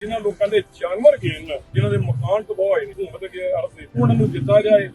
जिन्होंने लोगों के जानवर गए ने, जिन्होंने मकान तबाह होए ने, हुकूमत के अर्ज से उन्होंने दिता जाए।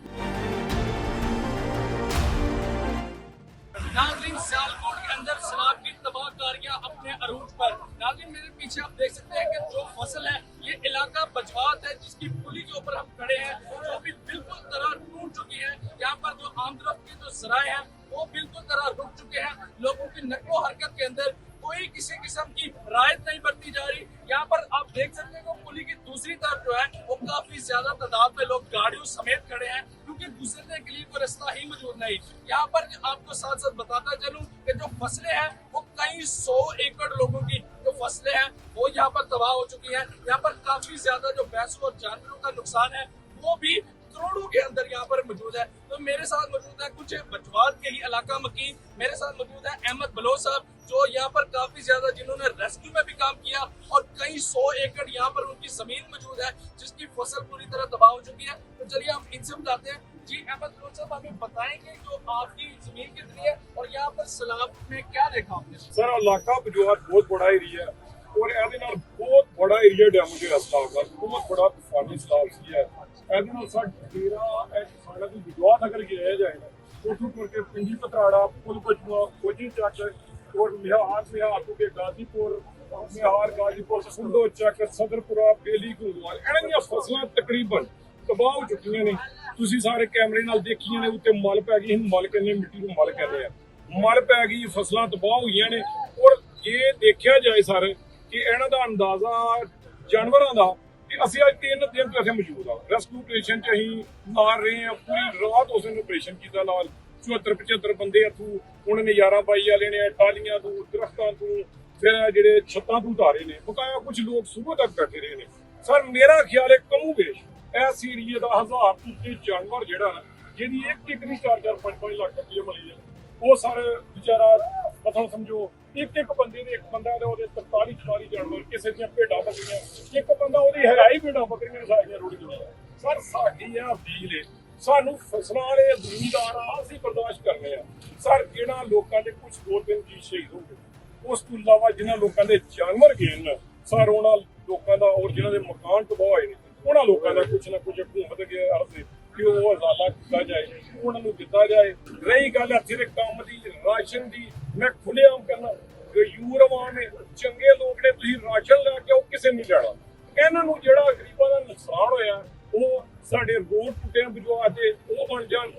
नाज़रीन, सियालकोट के अंदर शराब की तबाहकारियां अपने अरूज पर। नाज़रीन, मेरे पीछे आप देख सकते हैं कि जो फसल है ये इलाका बजवात है, जिसकी पुली के ऊपर हम खड़े हैं, जो भी बिल्कुल तरह टूट चुकी है। यहाँ पर जो आमदरफ्त के जो जराए हैं वो बिल्कुल तरह रुक चुके हैं। लोगों की नक्लो हरकत के अंदर कोई किसी किस्म की रायत नहीं बरती जा रही। यहाँ पर आप देख सकते हैं पुली की दूसरी तरफ जो है वो काफी ज्यादा तादाद में लोग गाड़ियों समेत खड़े हैं, क्योंकि गुजरने के लिए कोई रास्ता ही मौजूद नहीं। यहाँ पर आपको साथ साथ बताता चलूं कि जो फसलें हैं वो कई 100 एकड़ लोगों की जो फसलें हैं वो यहाँ पर तबाह हो चुकी हैं। यहाँ पर काफी ज्यादा जो भैंसों और जानवरों का नुकसान है वो भी करोड़ों के अंदर यहाँ पर मौजूद है। तो मेरे साथ मौजूद है कुछ बजवात के ही इलाका मकीन, मेरे साथ मौजूद है अहमद बलोच साहब, जो यहाँ पर काफी ज्यादा जिन्होंने रेस्क्यू में भी काम किया और कई 100 एकड़ यहाँ पर उनकी जमीन मौजूद है जिसकी फसल पूरी तरह तबाह हो चुकी है। तो चलिए हम इनसे बताते हैं। जी अहमद बलोच साहब, हमें बताएंगे जो आपकी जमीन कितनी है और यहाँ पर सैलाब में क्या देखा आपने? सर इलाका बजवात बहुत बड़ा एरिया है और ਇਹਦੇ ਨਾਲ बहुत बड़ा एरिया डैमेज ਹੋਇਆ ਸਲਾਬ ਨਾਲ, बहुत बड़ा तूफानी सैलाब ਸੀ ਹੈ। ਇਹਦੇ ਨਾਲ ਸਾਡਾ ਸਾਡਾ ਕੋਈ ਬਜਵਾਤ ਅਗਰ ਗਿਰਿਆ ਜਾਏਗਾ ਉੱਥੋਂ ਕਰਕੇ ਪਿੰਡੀ ਪਤਰਾੜਾ ਪੁਲ ਬਚਵਾ ਕੋਜੀ ਚੱਕ और मिहार के गाजीपुर मिहार गाजीपुर सुंदो चक सदरपुरा बेली गुरुद्वार ਇਹਨਾਂ ਫਸਲਾਂ ਤਕਰੀਬਨ ਤਬਾਹ ਹੋ ਚੁੱਕੀਆਂ ਨੇ। ਤੁਸੀਂ ਸਾਰੇ ਕੈਮਰੇ ਨਾਲ ਦੇਖੀਆਂ ਨੇ, ਉੱਤੇ ਮਲ ਪੈ ਗਈ। ਮਲ ਕਹਿੰਦੇ ਮਿੱਟੀ ਨੂੰ ਮਲ ਕਹਿੰਦੇ ਆ, ਮਲ ਪੈ ਗਈ, ਫਸਲਾਂ ਤਬਾਹ ਹੋਈਆਂ ਨੇ। ਔਰ ਜੇ ਦੇਖਿਆ ਜਾਏ ਸਰ ਕਿ ਇਹਨਾਂ ਦਾ ਅੰਦਾਜ਼ਾ ਜਾਨਵਰਾਂ ਦਾ ਕਿ ਅਸੀਂ ਅੱਜ 3 ਦਿਨ ਤੋਂ ਇੱਥੇ ਮੌਜੂਦ ਆ। ਰੈਸਕਿਊ ਆਪਰੇਸ਼ਨ ਚ ਅਸੀਂ ਮਾਰ ਰਹੇ ਹਾਂ, ਪੂਰੀ ਰਾਤ ਉਸ ਨੇ ਆਪਰੇਸ਼ਨ ਕੀਤਾ ਨਾਲ 74-75 ਬੰਦੇ ਇੱਥੋਂ ਉਹਨਾਂ ਨੇ 11-22 ਵਾਲੇ ਨੇ ਟਾਲੀਆਂ ਤੋਂ ਦਰਖਤਾਂ ਤੋਂ ਫਿਰ ਜਿਹੜੇ ਛੱਤਾਂ ਤੋਂ ਉਤਾਰੇ ਨੇ। ਬਕਾਇਆ ਕੁਝ ਲੋਕ ਸਵੇਰ ਤੱਕ ਬੈਠੇ ਰਹੇ ਨੇ। ਸਰ ਮੇਰਾ ਖਿਆਲ ਹੈ ਕਮੂਵੇਸ਼ ਇਸ ਏਰੀਏ ਦਾ 1000 ਤੋਂ ਜਾਨਵਰ ਜਿਹੜਾ ਨਾ ਜਿਹਦੀ ਇੱਕ ਨਹੀਂ 4-4 5-5 ਲੱਖ ਰੁਪਏ ਮਿਲੀ ਹੈ ਉਹ ਸਰ ਵਿਚਾਰਾ ਮਤਲਬ ਸਮਝੋ ਇੱਕ ਬੰਦੇ ਦੇ ਇੱਕ ਬੰਦਾ ਦੇ ਉਹਦੇ 43-44 ਜਾਨਵਰ, ਕਿਸੇ ਦੀਆਂ ਭੇਡਾਂ ਬੱਕਰੀਆਂ, ਇੱਕ ਬੰਦਾ ਉਹਦੀ ਹੈਰਾਈ ਭੇਡਾਂ ਬੱਕਰੀਆਂ ਸਾਰੀਆਂ ਰੁੜ ਗਈਆਂ। ਸਰ ਸਾਡੀ ਆ ਅਪੀਲ ਹੈ, ਸਾਨੂੰ ਫਸਲਾਂ ਵਾਲੇ ਜ਼ਿਮੀਂਦਾਰ ਆ ਅਸੀਂ ਬਰਦਾਸ਼ਤ ਕਰਨੇ ਆ। ਸਰ ਜਿਹੜਾ ਲੋਕਾਂ ਦੇ ਕੁਝ 2-3 ਜੀ ਸ਼ਹੀਦ ਹੋ ਗਏ, ਉਸ ਤੋਂ ਇਲਾਵਾ ਜਿਹਨਾਂ ਲੋਕਾਂ ਦੇ ਜਾਨਵਰ ਗਏ ਨੇ ਸਰ ਉਹਨਾਂ ਲੋਕਾਂ ਦਾ ਔਰ ਜਿਹਨਾਂ ਦੇ ਮਕਾਨ ਤਬਾਹ ਹੋਏ ਨੇ ਉਹਨਾਂ ਲੋਕਾਂ ਦਾ ਕੁਝ ਨਾ ਕੁਝ ਹਕੂਮਤ ਦੇ ਅਰਜ਼ ਕਿ ਉਹ ਹਜ਼ਾਲਾ ਕੀਤਾ ਜਾਏ, ਉਹਨਾਂ ਨੂੰ ਦਿੱਤਾ ਜਾਏ। ਰਹੀ ਗੱਲ ਇੱਥੇ ਦੇ ਕੰਮ ਦੀ, ਰਾਸ਼ਨ ਦੀ, ਮੈਂ ਖੁੱਲ੍ਹੇਆਮ ਕਰਨਾ ਗਯੂਰ ਆਵਾਮ ਨੇ, ਚੰਗੇ ਲੋਕ ਨੇ, ਤੁਸੀਂ ਰਾਸ਼ਨ ਲੈ ਕੇ ਆਓ, ਕਿਸੇ ਨਹੀਂ ਲੈਣਾ। ਇਹਨਾਂ ਨੂੰ ਜਿਹੜਾ ਗਰੀਬਾਂ ਦਾ ਨੁਕਸਾਨ ਹੋਇਆ ਉਹ ਸਾਡੇ ਰੋਡ ਟੁੱਟੇ ਬਜਵਾ ਦੇ ਉਹ ਬਣ ਜਾਣ।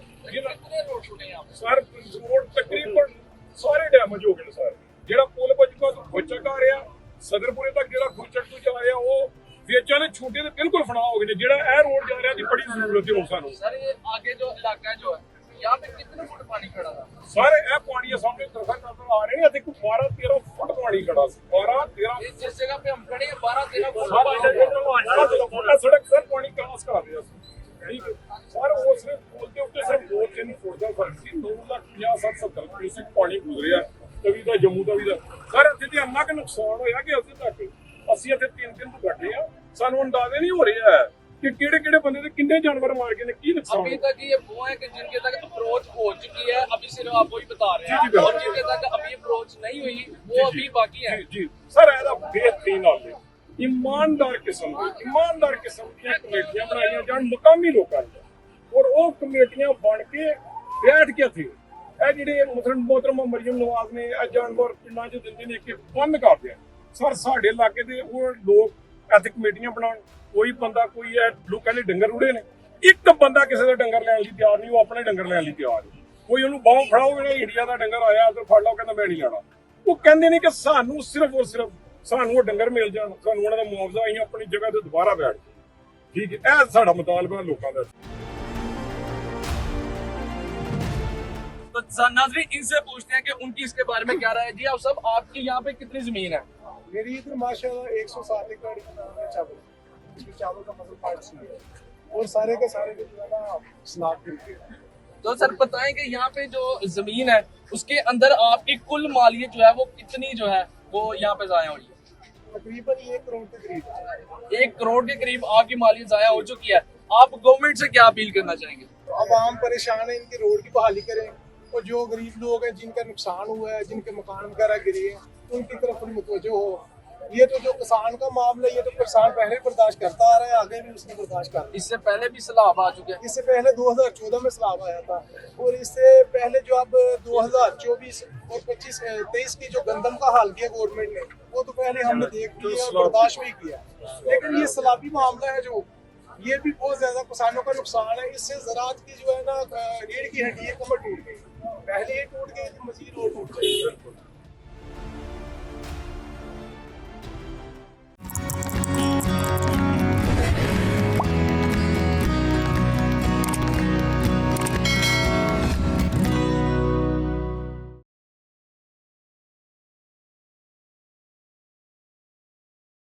ਸਰ ਰੋਡ ਤਕਰੀਬਨ ਸਾਰੇ ਡੈਮੇਜ ਹੋ ਗਏ ਨੇ ਸਰ। ਜਿਹੜਾ ਪੁਲ ਬਜਵਾ ਤੋਂ ਖੋਚਕ ਆ ਰਿਹਾ ਸਦਰਪੁਰੇ ਤੱਕ, ਜਿਹੜਾ ਖੋਚਕ ਤੋਂ ਜਾ ਰਿਹਾ ਉਹ ਵੇਚਾਂ ਦੇ ਛੋਟੇ ਤੇ ਬਿਲਕੁਲ ਫਨਾ ਹੋ गए। ਜਿਹੜਾ ਇਹ ਰੋਡ ਜਾ ਰਿਹਾ ਦੀ ਬੜੀ ਜ਼ਰੂਰਤ है ਸਾਨੂੰ। सर ये आगे जो इलाका जो है यहाँ पे कितने फुट पानी खड़ा था? ਸਾਰੇ ਇਹ ਪਾਣੀ ਦੇ ਸਾਹਮਣੇ ਤਰਫਾ ਨਜ਼ਰ ਆ ਰਹੇ ਆ, ਦੇਖੋ 12-13 ਫੁੱਟ ਪਾਣੀ ਖੜਾ ਸੀ। 12-13 जिस जगह पे हम खड़े हैं 12-13 फुट ਸੜਕ ਸਰ ਪਾਣੀ ਕ੍ਰਾਸ ਕਰ ਰਿਹਾ ਸੀ। ਠੀਕ ਹੈ ਸਰ, ਉਸ ਨੇ ਪੁਲ ਦੇ ਉੱਤੇ ਸਿਰਫ 2-3 ਫੁੱਟ ਦਾ ਫਰਕ ਸੀ। 2,50,70 ਕਿਊਸਿਕ ਪਾਣੀ ਗੁਜ਼ਰਿਆ ਤਵੀ ਦਾ, ਜੰਮੂ ਤਵੀ ਦਾ। ਸਰ ਇੱਥੇ ਤੇ ਇੰਨਾ ਕੁ ਨੁਕਸਾਨ ਹੋਇਆ ਕਿ ਅਸੀਂ ਇੱਥੇ 3 ਦਿਨ ਤੋਂ ਬੈਠੇ ਆ, ਸਾਨੂੰ ਅੰਦਾਜ਼ਾ ਨਹੀਂ ਹੋ ਰਿਹਾ कि किहड़े बंदे ने किन्ने जानवर मार के ने की नुकसान। अभी तक ये वो है कि जिनके तक अप्रोच हो चुकी है, अभी सिर्फ आप वही बता रहे हैं, और जिनके तक अभी अप्रोच नहीं हुई वो अभी बाकी है। जी सर ਇਹਦਾ बेहतरीन हाल है। ईमानदार किस्म ਦੀਆਂ ਕਮੇਟੀਆਂ ਬਣਾਈਆਂ ਜਾਣ ਮੁਕਾਮੀ ਲੋਕਾਂ ਦੀਆਂ, ਔਰ ਉਹ ਕਮੇਟੀਆਂ ਬਣ ਕੇ ਬੈਠ ਕੇ ਇੱਥੇ ਇਹ ਜਿਹੜੇ ਮੁਹਤਰਮ ਮਰੀਮ ਨਵਾਜ਼ ਨੇ ਇਹ ਜਾਨਵਰ ਪਿੰਡਾਂ 'ਚ ਦਿੰਦੇ ਨੇ ਕਿ ਬੰਦ ਕਰਦੇ ਆ। ਸਰ ਸਾਡੇ ਇਲਾਕੇ ਦੇ ਉਹ ਲੋਕ ਇੱਥੇ ਕਮੇਟੀਆਂ ਬਣਾਉਣ, ਕੋਈ ਬੰਦਾ ਕੋਈ ਹੈ ਲੋਕਾਂ ਦੇ ਡੰਗਰ ਉੜੇ ਨੇ, ਇੱਕ ਬੰਦਾ ਕਿਸੇ ਦਾ ਡੰਗਰ ਲੈਣ ਲਈ ਤਿਆਰ ਨਹੀਂ, ਉਹ ਆਪਣੇ ਡੰਗਰ ਲੈਣ ਲਈ ਤਿਆਰ ਨਹੀਂ। ਕੋਈ ਉਹਨੂੰ ਬਾਹੋਂ ਫੜਾਓ, ਜਿਹੜਾ ਇੰਡੀਆ ਦਾ ਡੰਗਰ ਆਇਆ ਤੇ ਫੜ ਲਓ, ਕਹਿੰਦਾ ਮੈਂ ਨਹੀਂ ਲੈਣਾ। ਉਹ ਕਹਿੰਦੇ ਨੇ ਕਿ ਸਾਨੂੰ ਸਿਰਫ ਔਰ ਸਿਰਫ ਸਾਨੂੰ ਉਹ ਡੰਗਰ ਮਿਲ ਜਾਣ, ਸਾਨੂੰ ਉਹਨਾਂ ਦਾ ਮੁਆਵਜ਼ਾ, ਅਸੀਂ ਆਪਣੀ ਜਗ੍ਹਾ ਤੇ ਦੁਬਾਰਾ ਬੈਠ ਜਾਈਏ। ਠੀਕ ਹੈ, ਇਹ ਸਾਡਾ ਮੁਤਾਲਬਾ ਲੋਕਾਂ ਦਾ। तो नाज़रीन इनसे पूछते हैं कि उनकी इसके बारे में क्या राय है। जी आप सब, आपकी यहाँ पे कितनी जमीन है? मेरी इधर माशाल्लाह 107 एकड़ चावल, इसमें चावल का फसल पार्ट सी है और सारे के सारे जो है ना स्लैब गिरते हैं। तो सर बताएं कि यहाँ पे जो जमीन है उसके अंदर आपकी कुल मालियत जो है वो कितनी जो है वो यहाँ पे जाया हुई है? तकरीबन 1 करोड़ के करीब। 1 करोड़ के करीब आपकी मालियत जाया हो चुकी है। आप गवर्नमेंट से क्या अपील करना चाहेंगे? तो आवाम परेशान है, इनकी रोड की बहाली करें और जो गरीब लोग हैं जिनका नुकसान हुआ है, जिनके मकान वगैरह गिरे हैं, उनकी तरफ थोड़ी मुतवज्जो हो। ये तो जो किसान का मामला है, ये तो किसान पहले बर्दाश्त करता आ रहा है, आगे भी उसने बर्दाश्त कर इससे पहले भी सैलाब आ चुके हैं। इससे पहले 2014 में सैलाब आया था, और इससे पहले जो अब 2024 और 23 की जो गंदम का हाल किया गवर्नमेंट ने, वो तो पहले हमने देख लिया और बर्दाश्त भी किया। लेकिन ये सैलाबी मामला है जो, ये भी बहुत ज्यादा किसानों का नुकसान है। इससे ज़राअत की जो है ना रीढ़ की हड्डी है, कमर टूट गई, पहले ही टूट गई थी, मजीद और टूट गई।